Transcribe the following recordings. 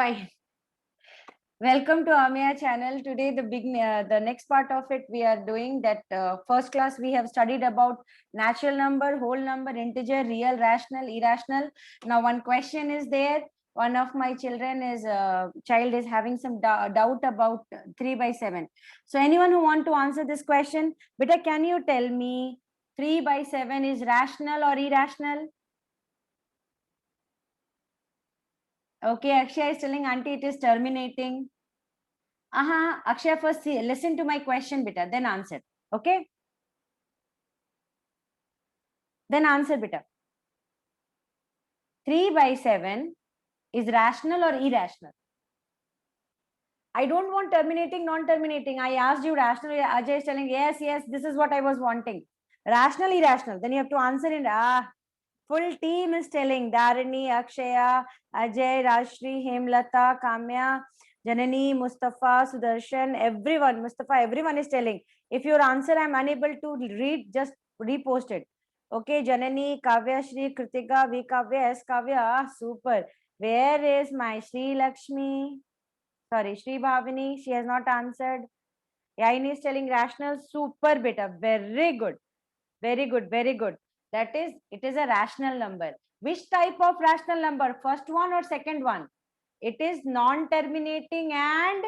Fine. Welcome to Amia channel. Today, the next part of it we are doing that first class we have studied about natural number, whole number, integer, real, rational, irrational. Now, one question is there. One of my children is child is having some doubt about 3/7. So, anyone who want to answer this question, beta, can you tell me 3/7 is rational or irrational? Okay, Akshay is telling auntie it is terminating. Akshay, first listen to my question, beta, then answer. Okay? Then answer, beta. 3/7 is rational or irrational? I don't want terminating, non-terminating. I asked you rational. Ajay is telling, yes, this is what I was wanting. Rational, irrational. Then you have to answer in, full team is telling Dharani, Akshaya, Ajay, Rashri, Hemlata, Kamya, Janani, Mustafa, Sudarshan, everyone, Mustafa, everyone is telling. If your answer I'm unable to read, just repost it. Okay, Janani, Kavya, Shri, Kritika, V Kavya, S Kavya, super. Where is my Shri Lakshmi? Sorry, Shri Bhavani, she has not answered. Yaini is telling rational, super beta, very good. Very good, very good. That is, it is a rational number. Which type of rational number? First one or second one? It is non-terminating and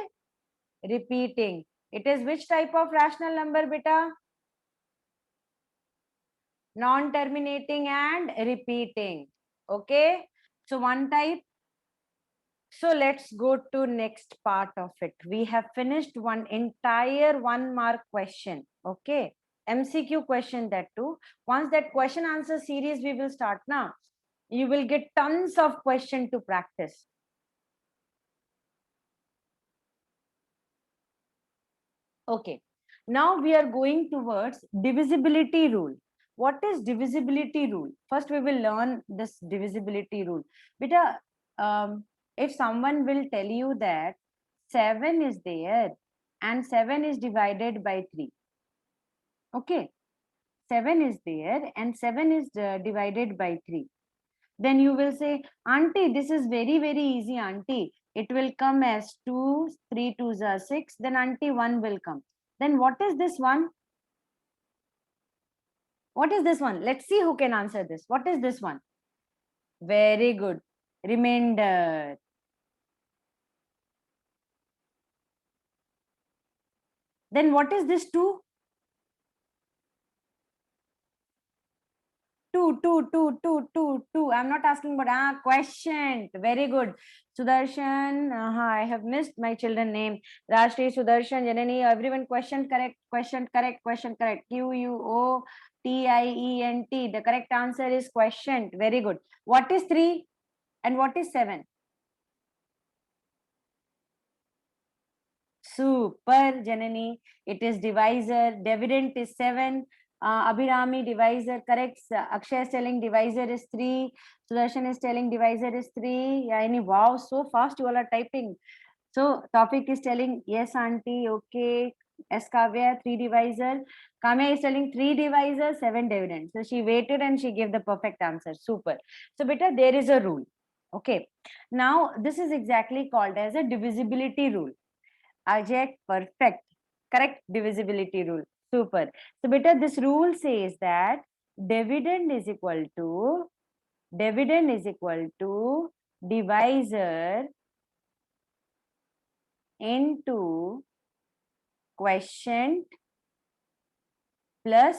repeating. It is which type of rational number, beta? Non-terminating and repeating. Okay. So one type. So let's go to next part of it. We have finished one entire 1 mark question. Okay. MCQ question that too. Once that question answer series we will start now. You will get tons of question to practice. Okay. Now we are going towards divisibility rule. What is divisibility rule? First we will learn this divisibility rule. Beta, if someone will tell you that 7 is there and 7 is divided by 3. Okay. 7 is there and 7 is divided by 3. Then you will say, auntie, this is very, very easy, auntie. It will come as 2, 3 2s are 6. Then auntie, 1 will come. Then what is this one? What is this one? Let's see who can answer this. What is this one? Very good. Remainder. Then what is this 2? 2. I'm not asking, but question. Very good. Sudarshan. I have missed my children name. Rashri, Sudarshan, Janani. Everyone question correct. Question correct. Question correct. QUOTIENT. The correct answer is questioned. Very good. What is 3 and what is 7? Super, Janani. It is divisor. Dividend is 7. Abhirami, divisor, correct. Akshay is telling divisor is 3. Sudarshan is telling divisor is 3. Yani, wow, so fast you all are typing. So, topic is telling, yes, auntie, okay. S Kavya, 3 divisor. Kamya is telling 3 divisor, 7 dividend. So, she waited and she gave the perfect answer. Super. So, beta, there is a rule. Okay. Now, this is exactly called as a divisibility rule. Ajay, perfect. Correct divisibility rule. Super. So, beta, this rule says that dividend is equal to divisor into quotient plus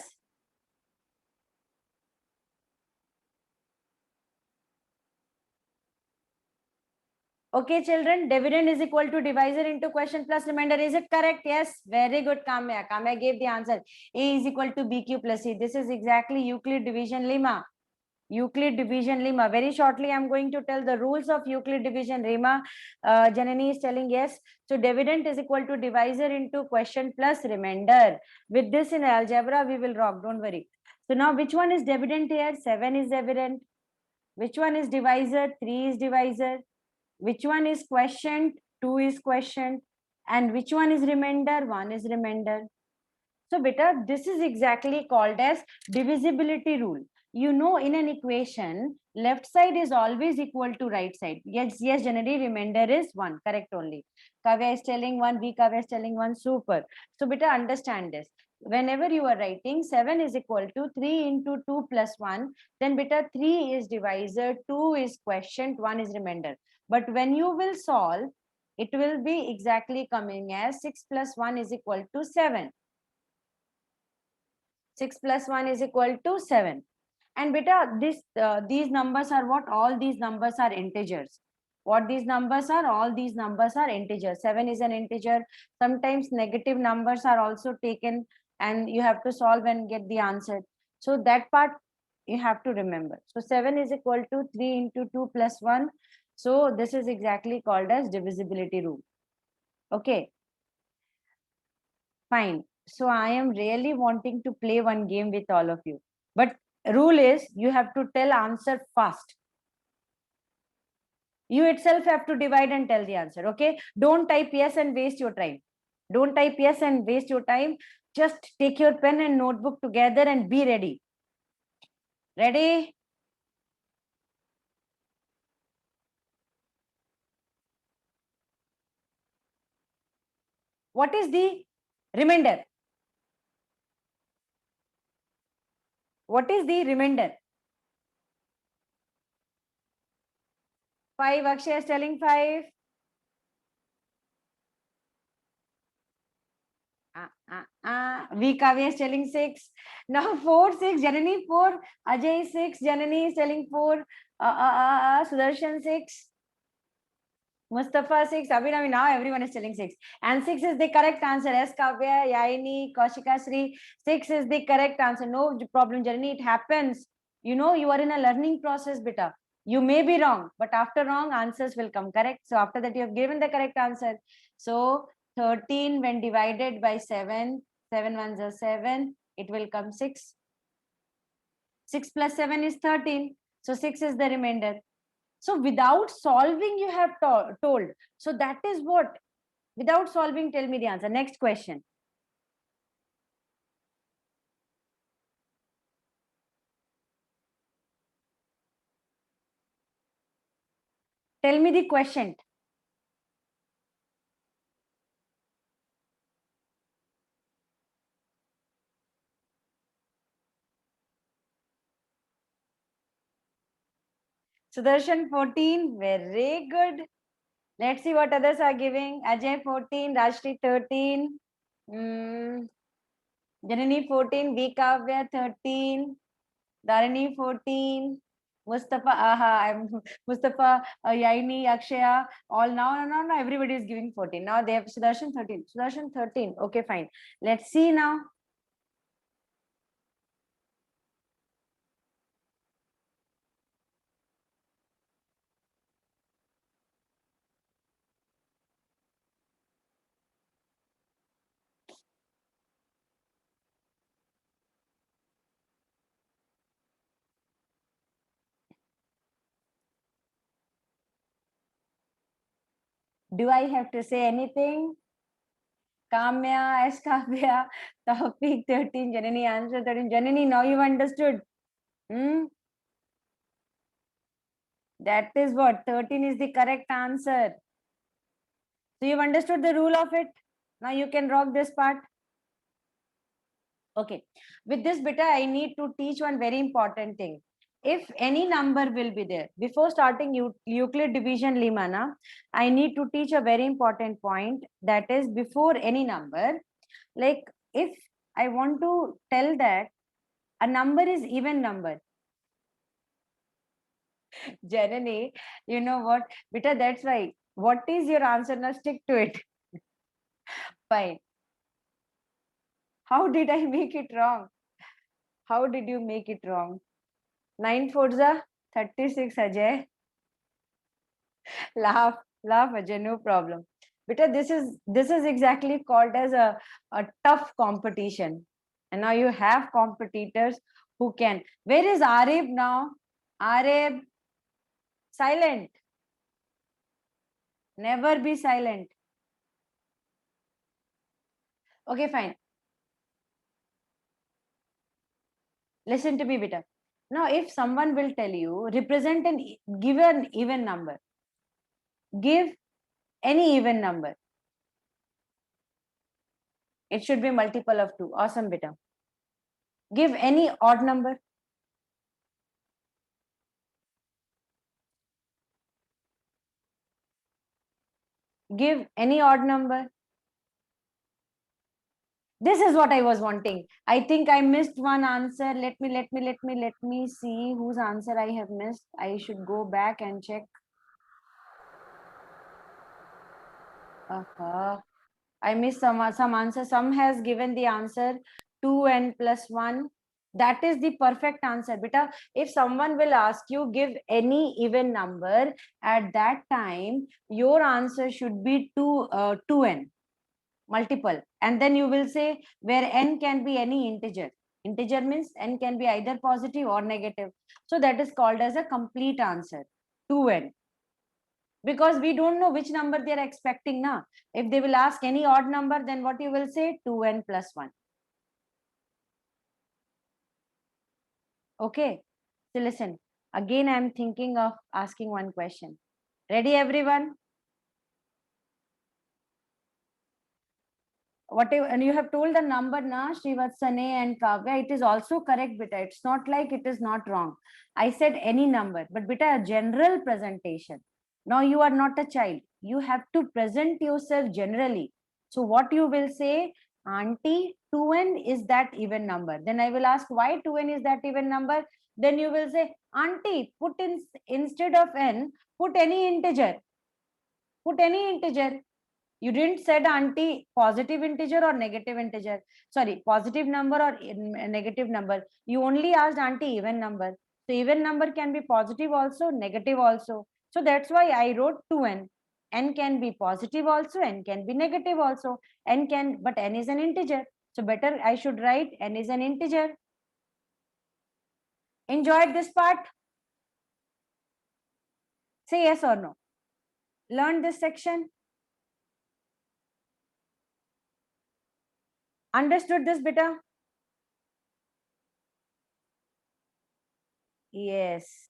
okay, children, dividend is equal to divisor into quotient plus remainder. Is it correct? Yes. Very good, Kamya. Kamya gave the answer. A is equal to BQ plus C. This is exactly Euclid division lemma. Euclid division lemma. Very shortly, I'm going to tell the rules of Euclid division lemma. Janani is telling yes. So dividend is equal to divisor into quotient plus remainder. With this in algebra, we will rock. Don't worry. So now which one is dividend here? 7 is dividend. Which one is divisor? 3 is divisor. Which one is quotient? 2 is quotient. And which one is remainder? 1 is remainder. So beta, this is exactly called as divisibility rule. You know, in an equation, left side is always equal to right side. Yes, yes, generally remainder is 1, correct only. Kavya is telling 1, V Kavya is telling 1, super. So beta understand this. Whenever you are writing 7 is equal to 3 into 2 plus 1, then beta 3 is divisor, 2 is quotient, 1 is remainder. But when you will solve, it will be exactly coming as 6 plus 1 is equal to 7. 6 plus 1 is equal to 7. And beta, these numbers are what? All these numbers are integers. What these numbers are? All these numbers are integers. 7 is an integer. Sometimes negative numbers are also taken and you have to solve and get the answer. So that part you have to remember. So 7 is equal to 3 into 2 plus 1. So this is exactly called as divisibility rule. Okay, fine. So I am really wanting to play one game with all of you. But rule is you have to tell answer fast. You itself have to divide and tell the answer. Okay, don't type yes and waste your time. Don't type yes and waste your time. Just take your pen and notebook together and be ready. Ready? What is the remainder? What is the remainder? 5. Akshay is telling 5. V Kavya is telling 6. Now 4, 6. Janani 4. Ajay 6. Janani is telling 4. Sudarshan 6. Mustafa 6. Abhinavi, now everyone is telling 6. And 6 is the correct answer. S. Kavya, Yaini, Kaushika Sri. 6 is the correct answer. No problem, Janani. It happens. You know, you are in a learning process, beta. You may be wrong, but after wrong, answers will come correct. So after that, you have given the correct answer. So 13 when divided by 7, 7 ones are 7, it will come 6. 6 plus 7 is 13. So 6 is the remainder. So without solving, you have told. So that is what? Without solving, tell me the answer. Next question. Tell me the question. Sudarshan 14. Very good. Let's see what others are giving. Ajay 14. Rashri 13. Janani 14. V Kavya 13. Dharani 14. Mustafa, I'm Mustafa, Yaini, Akshaya, all now, everybody is giving 14. Now they have Sudarshan 13. Sudarshan 13. Okay, fine. Let's see now. Do I have to say anything? Kamya, Kavya, Tawfiq 13, Janani answer 13. Janani, now you've understood. Hmm? That is what 13 is the correct answer. So you've understood the rule of it. Now you can rock this part. Okay. With this beta, I need to teach one very important thing. If any number will be there, before starting Euclid division Limana, I need to teach a very important point. That is, before any number, like if I want to tell that a number is even number, Janani, you know what? Beta, that's why. What is your answer? Now stick to it. Fine. How did I make it wrong? How did you make it wrong? 9 Forza 36, Ajay. Laugh, laugh, Ajay, no problem. Beta, this is exactly called as a tough competition. And now you have competitors who can. Where is Arib now? Arib, silent. Never be silent. Okay, fine. Listen to me, beta. Now, if someone will tell you, represent give an even number. Give any even number. It should be multiple of 2. Awesome, beta. Give any odd number. Give any odd number. This is what I was wanting. I think I missed one answer. Let me see whose answer I have missed. I should go back and check. I missed some answer. Some has given the answer 2n plus 1. That is the perfect answer. Beta, if someone will ask you, give any even number, at that time, your answer should be 2n, multiple. And then you will say where n can be any integer. Integer means n can be either positive or negative. So that is called as a complete answer, 2n. Because we don't know which number they are expecting now. If they will ask any odd number, then what you will say? 2n plus 1. Okay. So listen, again, I am thinking of asking one question. Ready, everyone? Whatever, and you have told the number na, Srivatsane and Kavya, it is also correct, beta. It's not like it is not wrong. I said any number, but beta, a general presentation. Now you are not a child. You have to present yourself generally. So what you will say, auntie, 2n is that even number. Then I will ask why 2n is that even number. Then you will say, auntie, put in instead of n, put any integer. Put any integer. You didn't said auntie positive integer or negative integer. Sorry, positive number or negative number. You only asked auntie even number. So even number can be positive also, negative also. So that's why I wrote 2n. N can be positive also, n can be negative also. N can, but n is an integer. So better I should write n is an integer. Enjoyed this part? Say yes or no. Learn this section? Understood this, beta? Yes.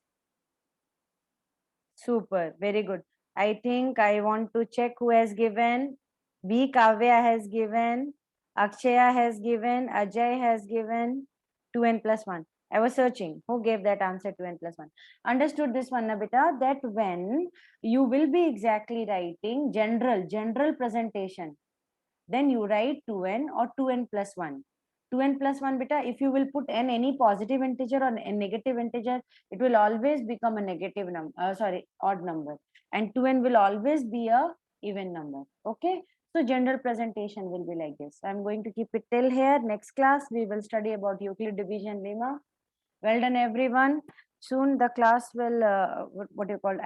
Super, very good. I think I want to check who has given. B. Kavya has given. Akshaya has given. Ajay has given 2n plus 1. I was searching who gave that answer 2n plus 1. Understood this one, Nabita, that when you will be exactly writing general presentation, then you write 2n or 2n plus 1. 2n plus 1, beta, if you will put n any positive integer or a negative integer, it will always become a negative number, odd number. And 2n will always be a even number. Okay. So general presentation will be like this. I'm going to keep it till here. Next class, we will study about Euclid division lemma. Well done, everyone. Soon the class will, what do you call,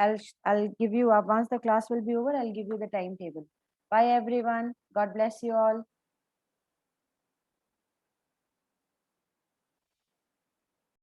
I'll give you, once the class will be over, I'll give you the timetable. Bye, everyone. God bless you all.